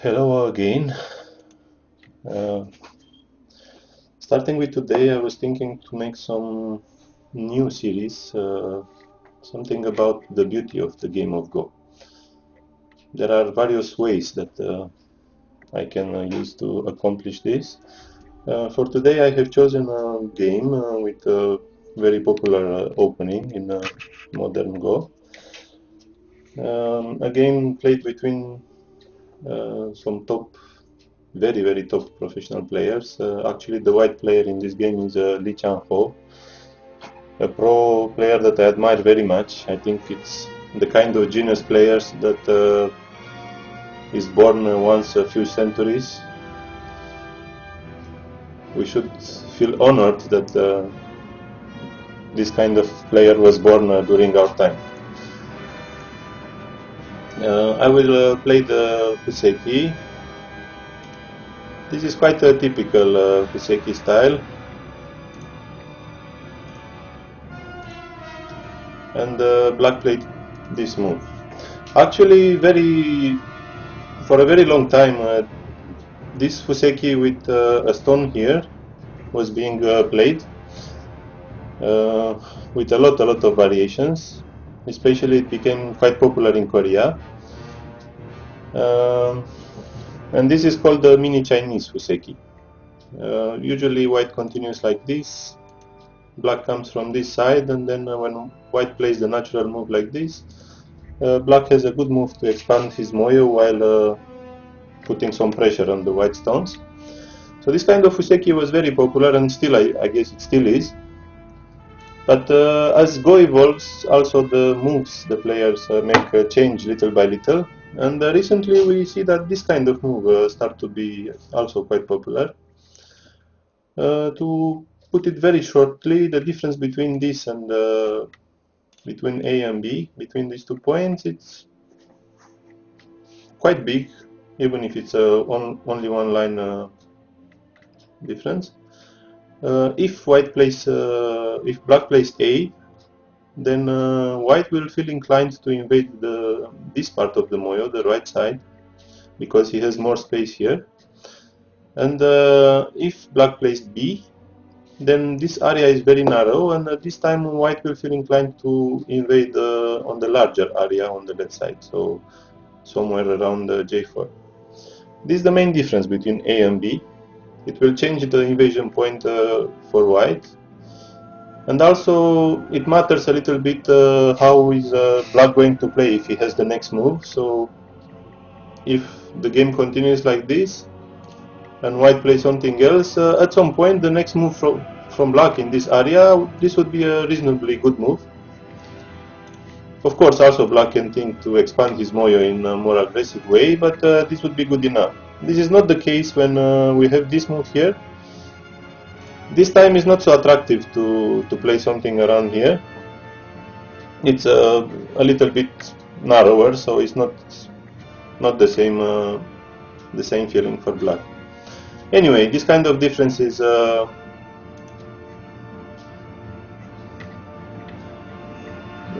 Hello again. Uh, Starting with today, I was thinking to make some new series, something about the beauty of the game of Go. There are various ways that I can use to accomplish this. For today, I have chosen a game with a very popular opening in modern Go. A game played between some top very top professional players. Actually, the white player in this game is Lee Chan-ho, a pro player that I admire very much. I think it's the kind of genius players that is born once a few centuries. We should feel honored that this kind of player was born during our time. I will play the Fuseki. This is quite a typical Fuseki style. And black played this move. Actually, for a very long time, this Fuseki with a stone here was being played with a lot of variations. Especially, it became quite popular in Korea. Um, and this is called the mini Chinese Fuseki. Usually, white continues like this. Black comes from this side, and then when white plays the natural move like this, black has a good move to expand his moyo while putting some pressure on the white stones. So this kind of Fuseki was very popular, and still I guess it still is. But as Go evolves, also the moves the players make change little by little. And recently we see that this kind of move start to be also quite popular. To put it very shortly, the difference between this and between A and B, between these 2 points, it's quite big, even if it's only one line difference. If black plays A, then white will feel inclined to invade this part of the moyo, the right side, because he has more space here. And if black plays B, then this area is very narrow, and this time white will feel inclined to invade on the larger area on the left side, so somewhere around J4. This is the main difference between A and B. It will change the invasion point for white. And also it matters a little bit how is black going to play if he has the next move. So if the game continues like this and white plays something else, at some point the next move from black in this area, this would be a reasonably good move. Of course, also black can think to expand his moyo in a more aggressive way, but this would be good enough. This is not the case when we have this move here. This time is not so attractive to play something around here. It's a little bit narrower, so it's not the same feeling for black. Anyway, this kind of difference is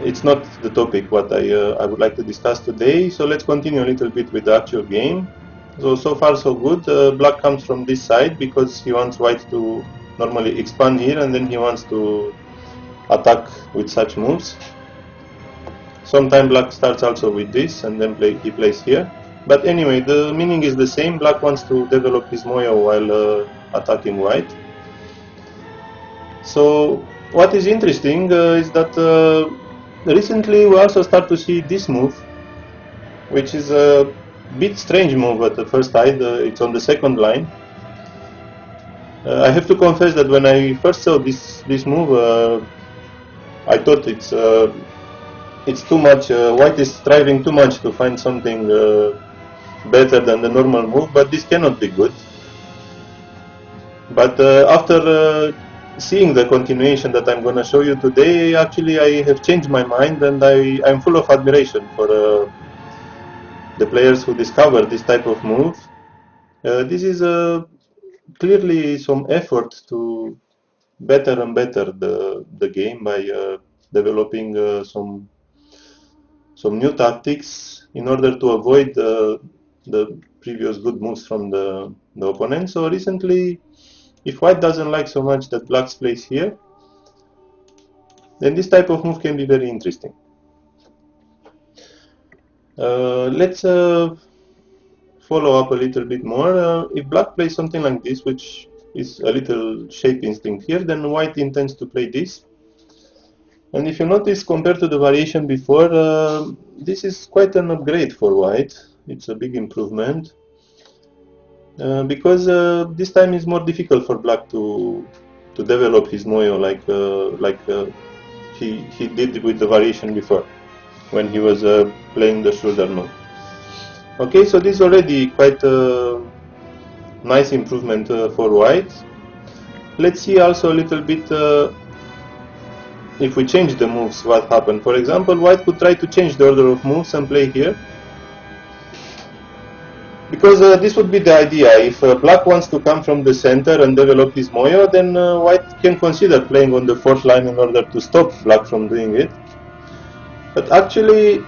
it's not the topic what I would like to discuss today. So let's continue a little bit with the actual game. So far so good. Black comes from this side because he wants white to normally expand here, and then he wants to attack with such moves. Sometimes black starts also with this, and then he plays here. But anyway, the meaning is the same. Black wants to develop his moyo while attacking white. So what is interesting is that recently we also start to see this move, which is a bit strange move at the first sight. It's on the second line. I have to confess that when I first saw this move, I thought it's too much. White is striving too much to find something better than the normal move, but this cannot be good. But after seeing the continuation that I'm going to show you today, actually I have changed my mind, and I'm full of admiration for the players who discover this type of move. This is clearly some effort to better and better the game by developing some new tactics in order to avoid the previous good moves from the opponent. So recently, if white doesn't like so much that black's plays here, then this type of move can be very interesting. Let's follow up a little bit more. If black plays something like this, which is a little shape instinct here, then white intends to play this. And if you notice, compared to the variation before, this is quite an upgrade for white. It's a big improvement. Because this time is more difficult for black to develop his moyo like he did with the variation before, when he was playing the shoulder move. Okay, so this is already quite a nice improvement for white. Let's see also a little bit if we change the moves, what happened. For example, white could try to change the order of moves and play here. Because this would be the idea. If black wants to come from the center and develop his moyo, then white can consider playing on the fourth line in order to stop black from doing it. But actually,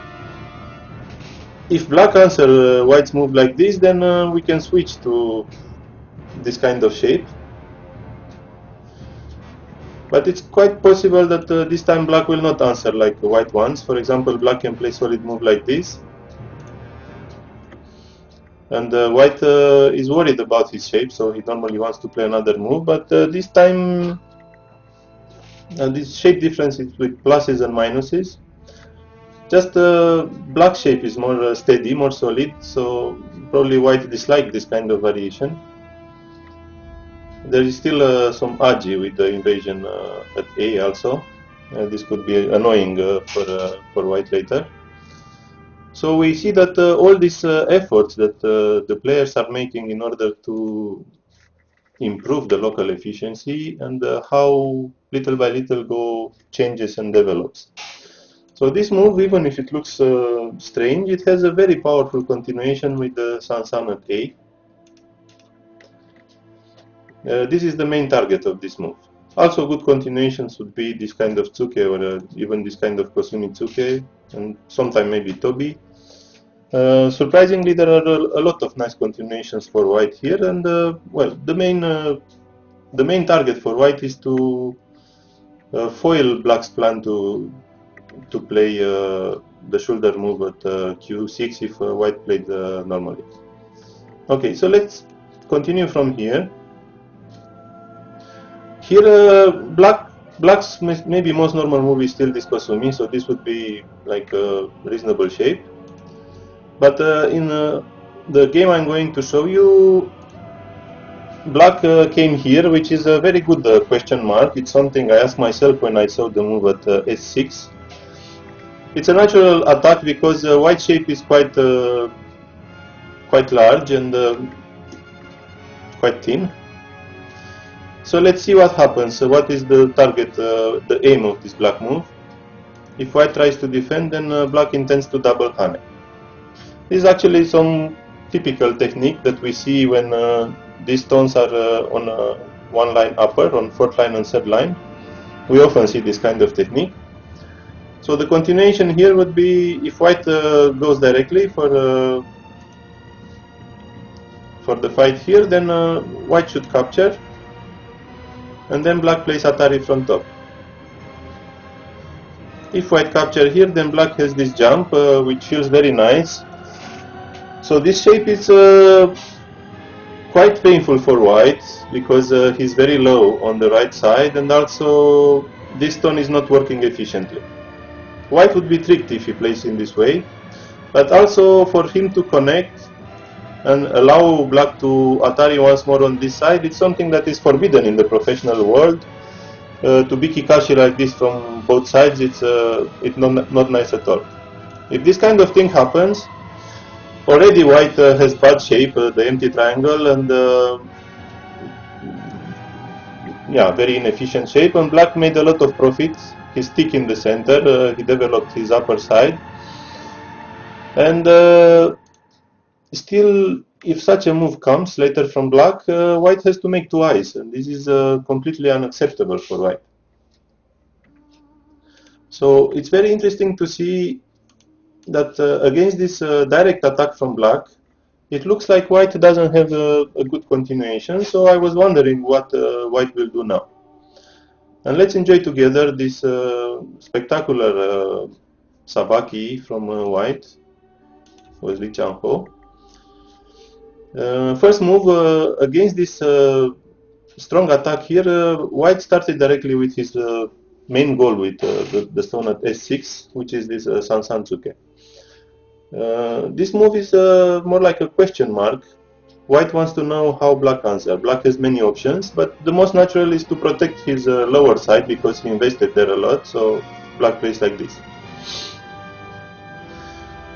if black answers white's move like this, then we can switch to this kind of shape. But it's quite possible that this time black will not answer like white wants. For example, black can play solid move like this. And white is worried about his shape, so he normally wants to play another move. But this time, this shape difference is with pluses and minuses. Just black shape is more steady, more solid, so probably white dislikes this kind of variation. There is still some agi with the invasion at A also. This could be annoying for white later. So we see that all these efforts that the players are making in order to improve the local efficiency, and how little by little go changes and develops. So this move, even if it looks strange, it has a very powerful continuation with the Sansan at A. This is the main target of this move. Also good continuations would be this kind of tsuke, or even this kind of kosumi tsuke, and sometimes maybe tobi. Surprisingly, there are a lot of nice continuations for white here, and well, the main target for white is to foil black's plan to play the shoulder move at q6 if white played normally. Okay, so let's continue from here. Here, black's maybe most normal move is still this kosumi, so this would be like a reasonable shape. But in the game I'm going to show you, black came here, which is a very good question mark. It's something I asked myself when I saw the move at s6. It's a natural attack because white shape is quite large and quite thin. So let's see what happens. What is the target, the aim of this black move? If white tries to defend, then black intends to double hane. This is actually some typical technique that we see when these stones are on one line upper, on fourth line and third line. We often see this kind of technique. So the continuation here would be, if white goes directly for the fight here, then white should capture, and then black plays Atari from top. If white capture here, then black has this jump, which feels very nice. So this shape is quite painful for white, because he's very low on the right side, and also this stone is not working efficiently. White would be tricked if he plays in this way, but also for him to connect and allow black to Atari once more on this side, it's something that is forbidden in the professional world. To be Kikashi like this from both sides, it's not nice at all. If this kind of thing happens, already white has bad shape, the empty triangle, and yeah, very inefficient shape, and black made a lot of profits. He stick in the center, he developed his upper side, and still, if such a move comes later from black, white has to make two eyes, and this is completely unacceptable for white. So it's very interesting to see that against this direct attack from black, it looks like white doesn't have a good continuation, so I was wondering what white will do now. And let's enjoy together this spectacular sabaki from white with Li Changho. First move against this strong attack here, white started directly with his main goal with the stone at s6, which is this Sansansuke. This move is more like a question mark. White wants to know how black answers. Black has many options, but the most natural is to protect his lower side because he invested there a lot, so black plays like this.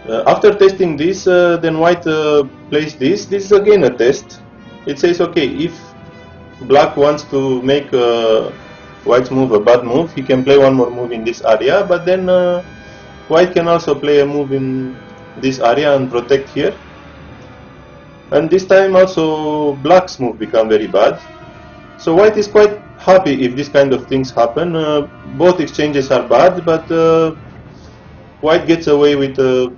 After testing this, then white plays this. This is again a test. It says, okay, if black wants to make white's move a bad move, he can play one more move in this area, but then white can also play a move in this area and protect here. And this time also black's move become very bad. So white is quite happy if this kind of things happen. Both exchanges are bad, but white gets away with a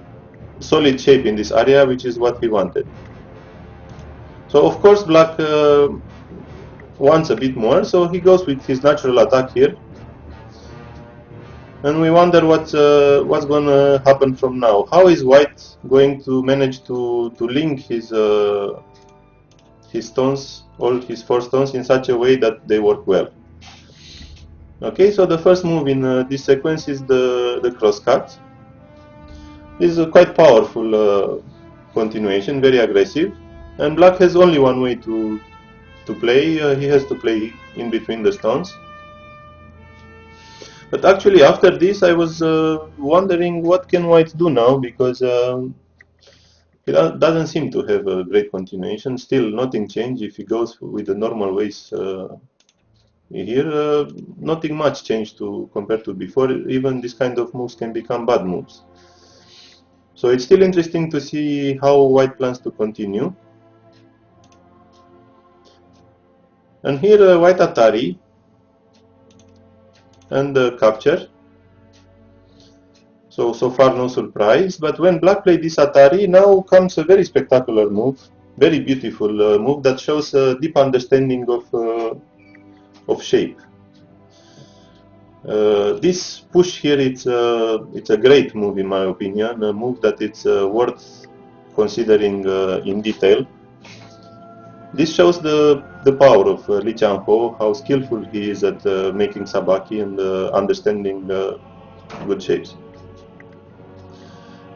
solid shape in this area, which is what he wanted. So of course black wants a bit more, so he goes with his natural attack here. And we wonder what's going to happen from now. How is white going to manage to link his stones, all his 4 stones, in such a way that they work well? Okay, so the first move in this sequence is the crosscut. This is a quite powerful continuation, very aggressive, and black has only one way to play. He has to play in between the stones. But actually after this I was wondering what can white do now, because it doesn't seem to have a great continuation. Still nothing changed. If he goes with the normal ways here, nothing much changed compared to before. Even this kind of moves can become bad moves. So it's still interesting to see how white plans to continue. And here white Atari and capture. So far no surprise, but when black played this Atari, now comes a very spectacular move, very beautiful move that shows a deep understanding of shape. This push here, it's a great move in my opinion, a move that it's worth considering in detail. This shows the power of Li Changho, how skillful he is at making sabaki and understanding good shapes.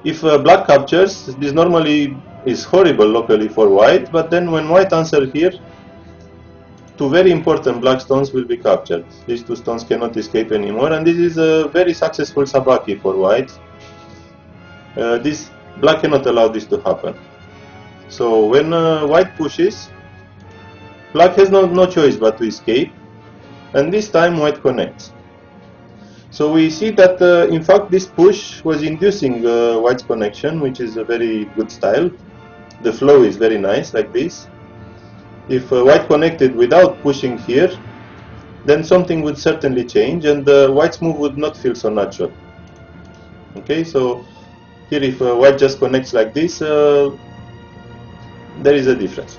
If black captures, this normally is horrible locally for white, but then when white answers here, 2 very important black stones will be captured. These 2 stones cannot escape anymore, and this is a very successful sabaki for white. This black cannot allow this to happen. So when white pushes, black has no choice but to escape, and this time white connects. So we see that in fact this push was inducing white's connection, which is a very good style. The flow is very nice like this. If white connected without pushing here, then something would certainly change, and white's move would not feel so natural. Okay, so here if white just connects like this, there is a difference.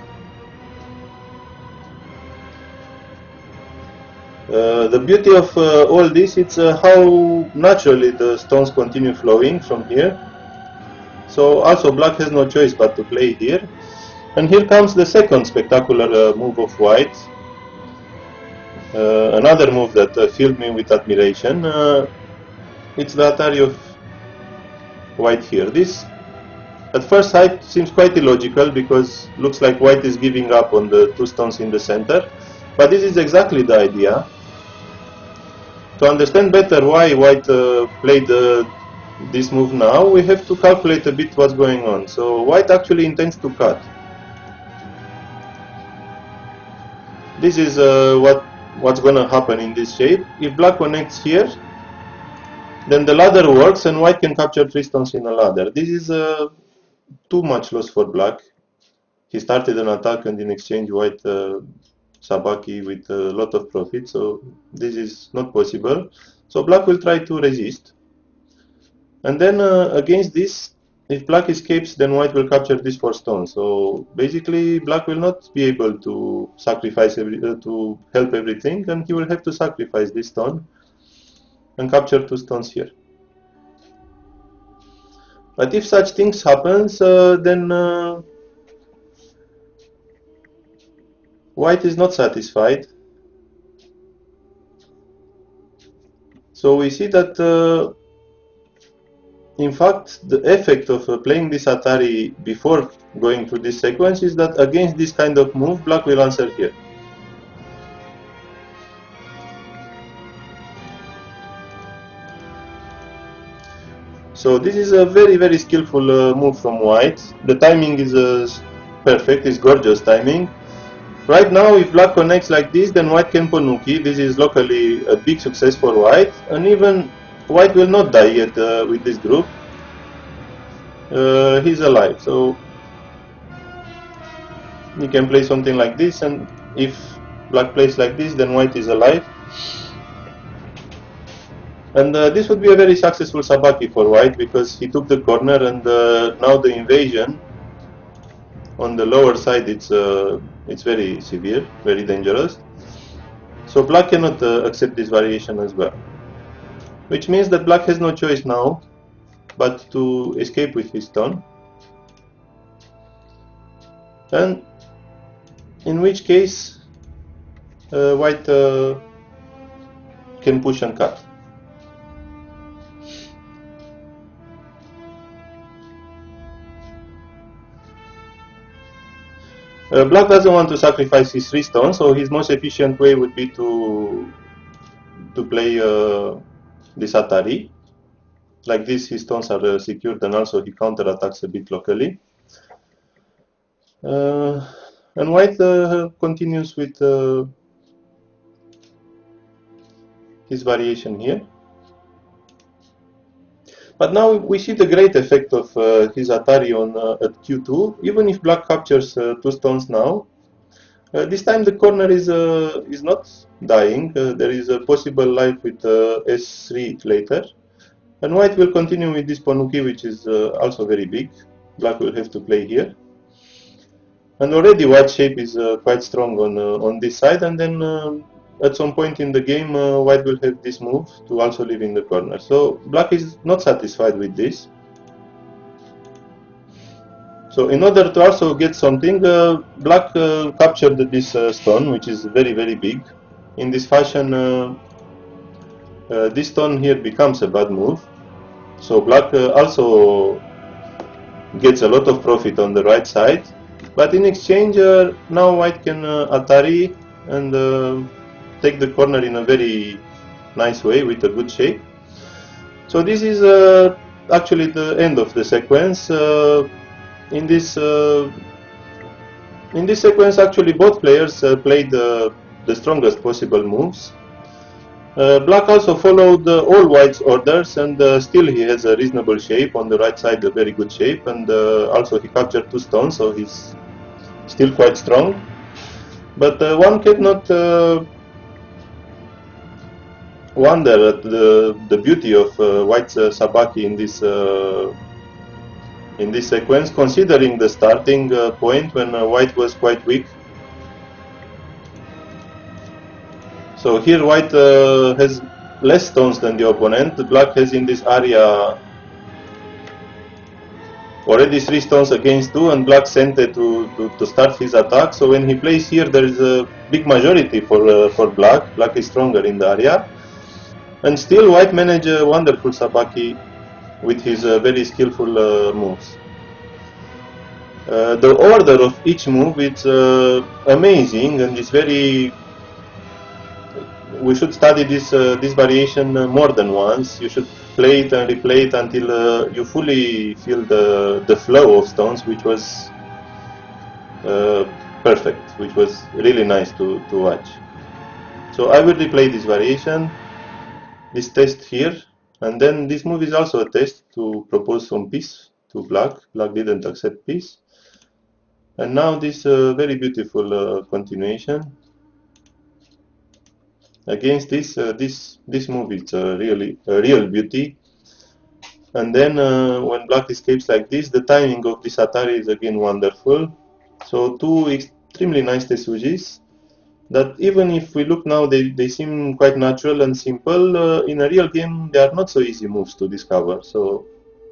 The beauty of all this, it's how naturally the stones continue flowing from here. So also black has no choice but to play here. And here comes the second spectacular move of white. Another move that filled me with admiration. It's the Atari of white here. This at first sight seems quite illogical, because looks like white is giving up on the 2 stones in the center. But this is exactly the idea. To understand better why white played this move now, we have to calculate a bit what's going on. So white actually intends to cut. This is what's going to happen in this shape. If black connects here, then the ladder works and white can capture 3 stones in a ladder. This is too much loss for black. He started an attack and in exchange white sabaki with a lot of profit, so this is not possible. So black will try to resist, and then against this if black escapes, then white will capture these 4 stones. So basically, black will not be able to sacrifice to help everything, and he will have to sacrifice this stone and capture 2 stones here. But if such things happens, then white is not satisfied. So we see that in fact the effect of playing this Atari before going through this sequence is that against this kind of move, black will answer here. So this is a very skillful move from white. The timing is perfect, it's gorgeous timing. Right now, if black connects like this, then white can Ponuki. This is locally a big success for white, and even white will not die yet with this group. He's alive, so he can play something like this, and if black plays like this, then white is alive. And this would be a very successful sabaki for white, because he took the corner, and now the invasion on the lower side, it's very severe, very dangerous. So black cannot accept this variation as well, which means that black has no choice now but to escape with his stone, and in which case white can push and cut. Black doesn't want to sacrifice his 3 stones, so his most efficient way would be to play this Atari. Like this, his stones are secured, and also he counterattacks a bit locally. And white continues with his variation here. But now we see the great effect of his Atari on at Q2. Even if black captures 2 stones now, this time the corner is not dying. There is a possible life with S3 later. And white will continue with this Ponuki, which is also very big. Black will have to play here. And already white shape is quite strong on this side, and then at some point in the game white will have this move to also live in the corner. So black is not satisfied with this. So in order to also get something, black captured this stone, which is very big. In this fashion, this stone here becomes a bad move. So black also gets a lot of profit on the right side. But in exchange, now white can Atari and take the corner in a very nice way with a good shape. So this is actually the end of the sequence. In this sequence, actually both players played the strongest possible moves. Black also followed all white's orders, and still he has a reasonable shape on the right side, a very good shape, and also he captured 2 stones, so he's still quite strong. But one cannot wonder at the beauty of white's sabaki in this sequence, considering the starting point when white was quite weak. So here white has less stones than the opponent. Black has in this area already 3 stones against 2, and black sent it to start his attack. So when he plays here, there is a big majority for black. Black is stronger in the area, and still white managed a wonderful sabaki with his very skillful moves. The order of each move is amazing, and it's very. We should study this variation more than once. You should play it and replay it until you fully feel the flow of stones, which was perfect, which was really nice to watch. So I will replay this variation, this test here, and then this move is also a test to propose some piece to black. Black didn't accept piece. And now this very beautiful continuation. Against this move, it's really a real beauty. And then when black escapes like this, the timing of this Atari is again wonderful. So two extremely nice Tesujis that even if we look now, they seem quite natural and simple. In a real game, they are not so easy moves to discover. So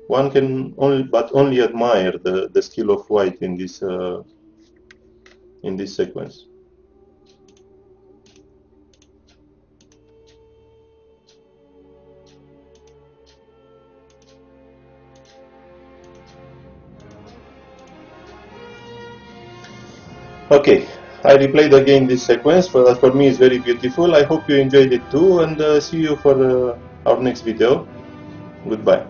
one can only admire the skill of white in this sequence. Okay, I replayed again this sequence, for me is very beautiful. I hope you enjoyed it too, and see you for our next video. Goodbye.